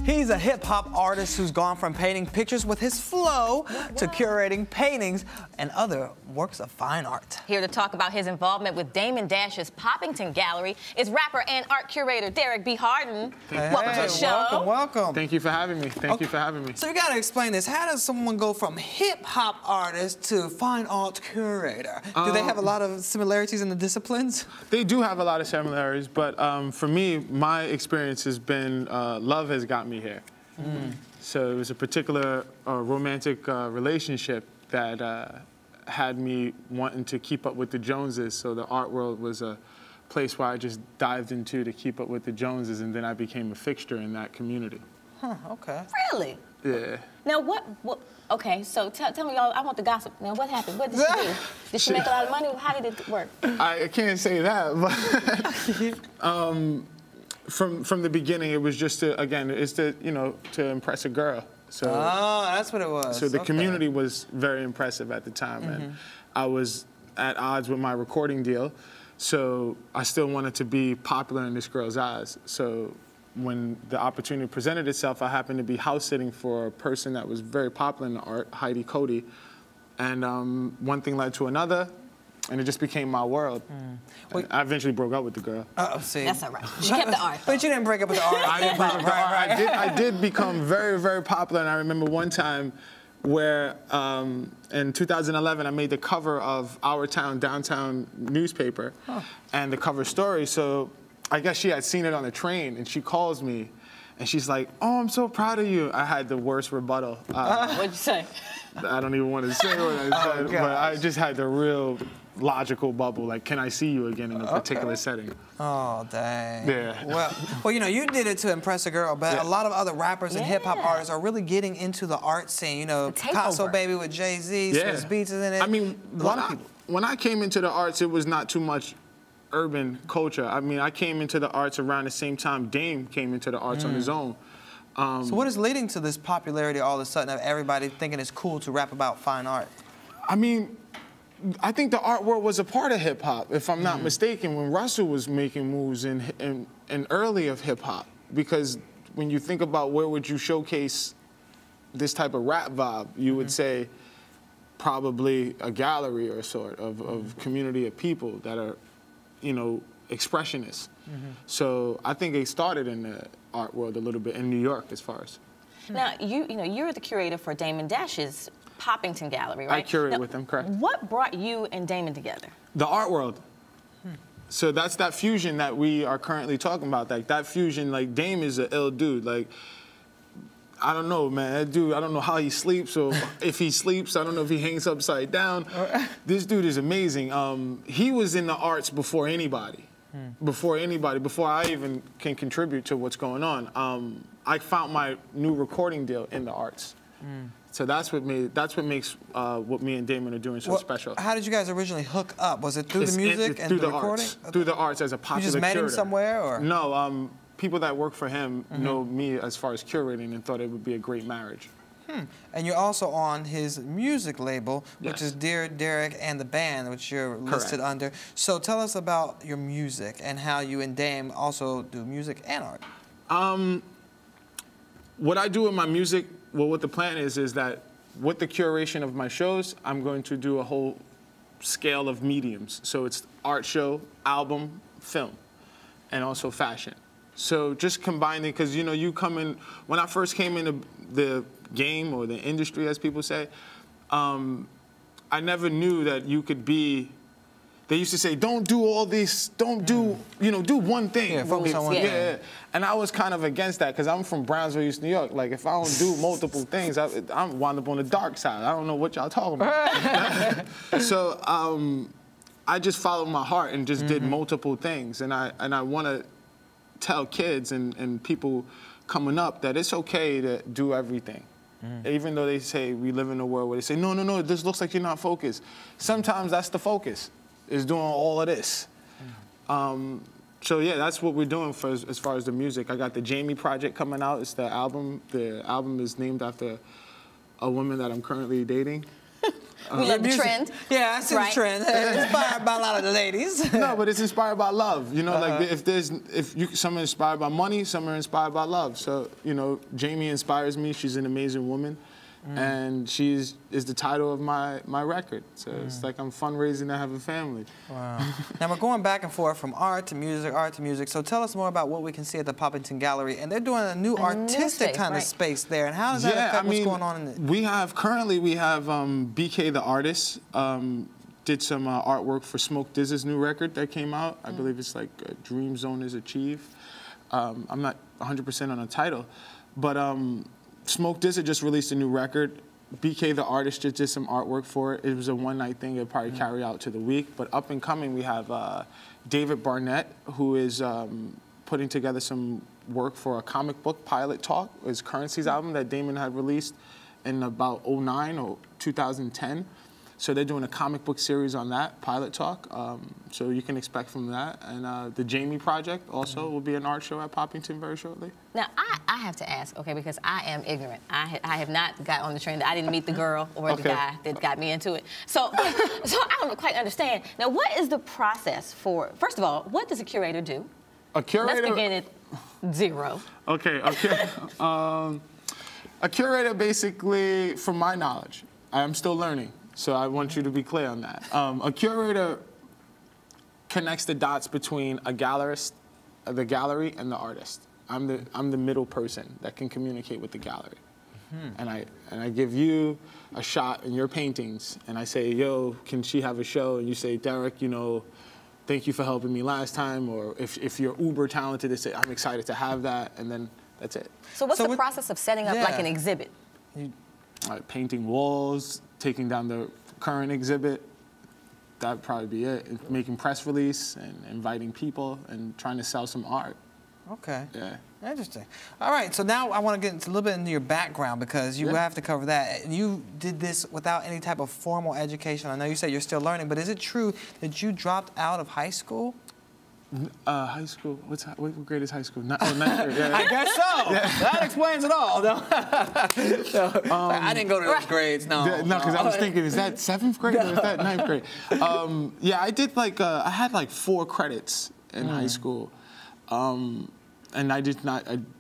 He's a hip-hop artist who's gone from painting pictures with his flow to curating paintings and other works of fine art. Here to talk about his involvement with Damon Dash's Poppington Gallery is rapper and art curator Derrick B. Harden. Welcome to the show. Welcome. Thank you for having me. Thank you for having me. So you gotta explain this. How does someone go from hip-hop artist to fine art curator? Do they have a lot of similarities in the disciplines? They do have a lot of similarities, but for me, my experience has been love has got me here. So it was a particular romantic relationship that had me wanting to keep up with the Joneses. So the art world was a place where I just dived into to keep up with the Joneses, and then I became a fixture in that community. Huh, okay. Really? Yeah. Now okay, so tell me, y'all, I want the gossip. Now what happened? What did she do? Did she make a lot of money? How did it work? I can't say that, but from the beginning, it was just to, again, it's to, you know, to impress a girl. So, that's what it was. So the community was very impressive at the time, and I was at odds with my recording deal, so I still wanted to be popular in this girl's eyes. So when the opportunity presented itself, I happened to be house sitting for a person that was very popular in the art, Heidi Cody, and one thing led to another, and it just became my world. I eventually broke up with the girl. See. That's all right. She kept the art. But you didn't break up with the art. I didn't break up with the art. I did become very, very popular, and I remember one time where in 2011 I made the cover of Our Town Downtown newspaper and the cover story. So I guess she had seen it on the train, and she calls me, and she's like, "Oh, I'm so proud of you." I had the worst rebuttal. What'd you say? I don't even want to say what I said, but I just had the real logical bubble, like, can I see you again in a particular setting? Oh, dang. Yeah. Well, you know, you did it to impress a girl, but a lot of other rappers and hip-hop artists are really getting into the art scene. You know, Picasso Baby with Jay-Z, Swizz Beatz is in it. I mean, a lot of people. When I came into the arts, it was not too much urban culture. I mean, I came into the arts around the same time Dame came into the arts on his own. So what is leading to this popularity all of a sudden of everybody thinking it's cool to rap about fine art? I mean, I think the art world was a part of hip-hop, if I'm not mistaken, when Russell was making moves in early of hip-hop. Because when you think about where would you showcase this type of rap vibe, you would say probably a gallery or sort of community of people that are, you know, expressionists. So I think they started in the art world a little bit in New York as far as. Now, you know, you're the curator for Damon Dash's Poppington Gallery, right? I curate with them, correct. What brought you and Damon together? The art world. So that's that fusion that we are currently talking about. Like that fusion, like Dame is an ill dude. Like, I don't know, man. That dude, I don't know how he sleeps or if he sleeps. I don't know if he hangs upside down. This dude is amazing. He was in the arts before anybody. Before I even can contribute to what's going on. I found my new recording deal in the arts. So that's what makes what me and Damon are doing so special. How did you guys originally hook up? Was it through the music and through the recording? Through the arts as a popular curator. You just met him somewhere, or? No, people that work for him know me as far as curating and thought it would be a great marriage. And you're also on his music label, which is Dear Derrick and the Band, which you're listed under. So tell us about your music and how you and Dame also do music and art. What I do with my music, well, what the plan is that with the curation of my shows, I'm going to do a whole scale of mediums. So it's art show, album, film, and also fashion. So just combining, because, you know, you come in, when I first came into the game or the industry, as people say, I never knew that you could be, they used to say, don't do all this, don't do, you know, do one thing. Yeah, focus on one thing. Yeah. And I was kind of against that because I'm from Brownsville, East New York. Like, if I don't do multiple things, I'm wound up on the dark side. I don't know what y'all talking about. So I just followed my heart and just did multiple things. And I want to tell kids and people coming up that it's okay to do everything. Even though they say we live in a world where they say, no, no, no, this looks like you're not focused. Sometimes that's the focus, is doing all of this. So yeah, that's what we're doing for as far as the music. I got the Jamie project coming out. It's the album. The album is named after a woman that I'm currently dating. We love the trend. Yeah, I see the trend. Inspired by a lot of the ladies. No, but it's inspired by love. You know, like some are inspired by money, some are inspired by love. So, you know, Jamie inspires me. She's an amazing woman. And she is the title of my record. So it's like I'm fundraising to have a family. Wow. Now we're going back and forth from art to music, art to music. So tell us more about what we can see at the Poppington Gallery. And they're doing a new artistic kind of space there. And how does that affect what's going on in it? Currently we have BK the artist did some artwork for Smoke DZA's new record that came out. I believe it's like Dream Zone is Achieved. I'm not 100% on the title, but Smoke DZA just released a new record. BK the artist just did some artwork for it. It was a one-night thing. It'll probably carry out to the week. But up and coming, we have David Barnett, who is putting together some work for a comic book, Pilot Talk, his Currencies album that Damon had released in about 2009 or 2010. So they're doing a comic book series on that, Pilot Talk. So you can expect from that. And the Jamie Project also will be an art show at Poppington very shortly. Now, I have to ask, okay, because I am ignorant. I have not got on the train. I didn't meet the girl or the guy that got me into it. So I don't quite understand. Now, what is the process for, first of all, what does a curator do? A curator? Let's begin at 0. Okay, a curator basically, from my knowledge, I am still learning. So I want you to be clear on that. A curator connects the dots between a gallerist, the gallery, and the artist. I'm the middle person that can communicate with the gallery. And I give you a shot in your paintings, and I say, yo, can she have a show? And you say, Derrick, you know, thank you for helping me last time. Or if you're uber talented, they say, I'm excited to have that, and then that's it. So what's the process of setting up like an exhibit? Painting walls, taking down the current exhibit, that'd probably be it. Making press release and inviting people and trying to sell some art. Okay. Yeah. Interesting. All right, so now I want to get into a little bit into your background because you have to cover that. You did this without any type of formal education. I know you said you're still learning, but is it true that you dropped out of high school? High school, what grade is high school? Ninth grade. Yeah. I guess so. Yeah. That explains it all. No. I didn't go to those grades, no. No, because I was thinking, is that 7th grade or is that 9th grade? Yeah, I did I had like 4 credits in high school. And I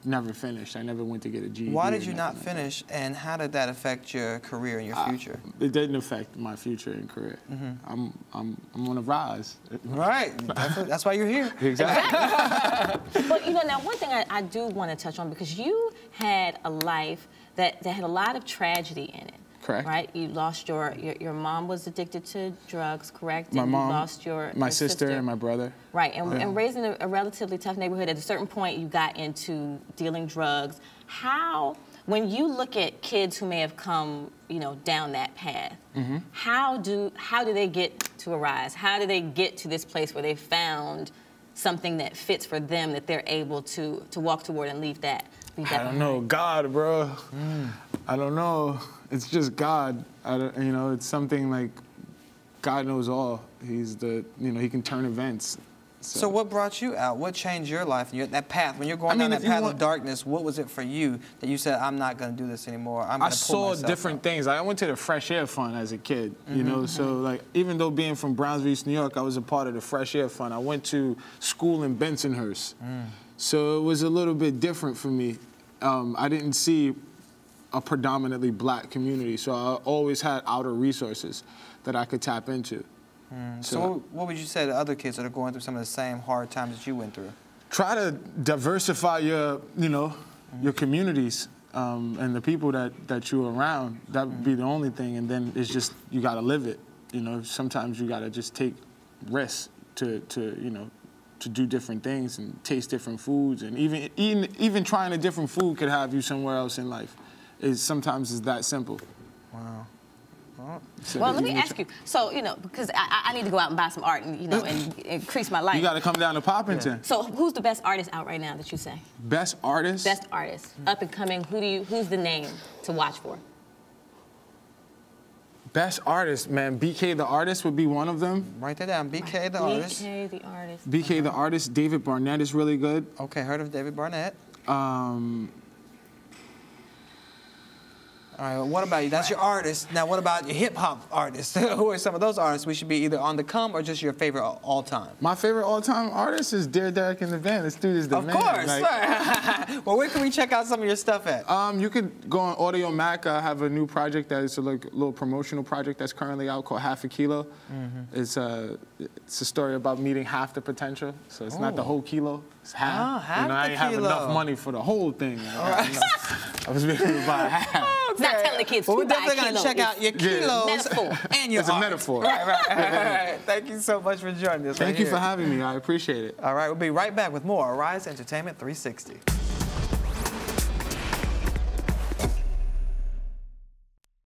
never finished. I never went to get a GED. Why did you not finish, and how did that affect your career and your future? It didn't affect my future and career. I'm on a rise. Right. That's why you're here. Exactly. But, you know, now one thing I do want to touch on, because you had a life that had a lot of tragedy in it. Correct. Right? You lost your mom was addicted to drugs, correct? My and mom, you lost your sister, and my brother. Right, and raised in a relatively tough neighborhood, at a certain point you got into dealing drugs. How, when you look at kids who may have come, you know, down that path, how do they get to a rise? How do they get to this place where they found something that fits for them, that they're able to walk toward and leave that I don't know. God, bro. I don't know. It's just God. You know, it's something like God knows all. He's the, you know, he can turn events. So what brought you out? What changed your life? That path, when you're going down that path of darkness, what was it for you that you said, I'm not going to do this anymore? I saw different things. I went to the Fresh Air Fund as a kid, you know, so like even though being from Brownsville, East New York, I was a part of the Fresh Air Fund. I went to school in Bensonhurst. So it was a little bit different for me. I didn't see a predominantly black community, so I always had outer resources that I could tap into. So what would you say to other kids that are going through some of the same hard times that you went through? Try to diversify your, you know, your communities and the people that you're around. That would be the only thing, and then it's just, you gotta live it. You know, sometimes you gotta just take risks to you know, to do different things and taste different foods, and even trying a different food could have you somewhere else in life. Sometimes it's that simple. Wow. Well, let me ask you. So, you know, because I need to go out and buy some art and, you know, and increase my life. You got to come down to Poppington. So, who's the best artist out right now that you say? Best artist? Best artist, up and coming. Who's the name to watch for? Best artist, man. BK the artist would be one of them. Write that down. BK the artist. BK the artist. BK the artist. David Barnett is really good. Okay, heard of David Barnett. All right, well, what about you? That's your artist. Now, what about your hip-hop artists? Who are some of those artists we should be either on the come or just your favorite all-time? My favorite all-time artist is Derrick and the band. This dude is the man. Of course. Like, well, where can we check out some of your stuff at? You could go on Audio Mac. I have a new project that is a little promotional project that's currently out called Half a Kilo. It's a story about meeting half the potential. So it's not the whole kilo. It's half. Half I didn't have enough money for the whole thing. Right. I was able to buy half. It's not telling the kids well, to we're buy definitely going to check out your kilos metaphor. and your It's a metaphor. Right. Thank you so much for joining us. Thank you for having me. I appreciate it. All right, we'll be right back with more Arise Entertainment 360.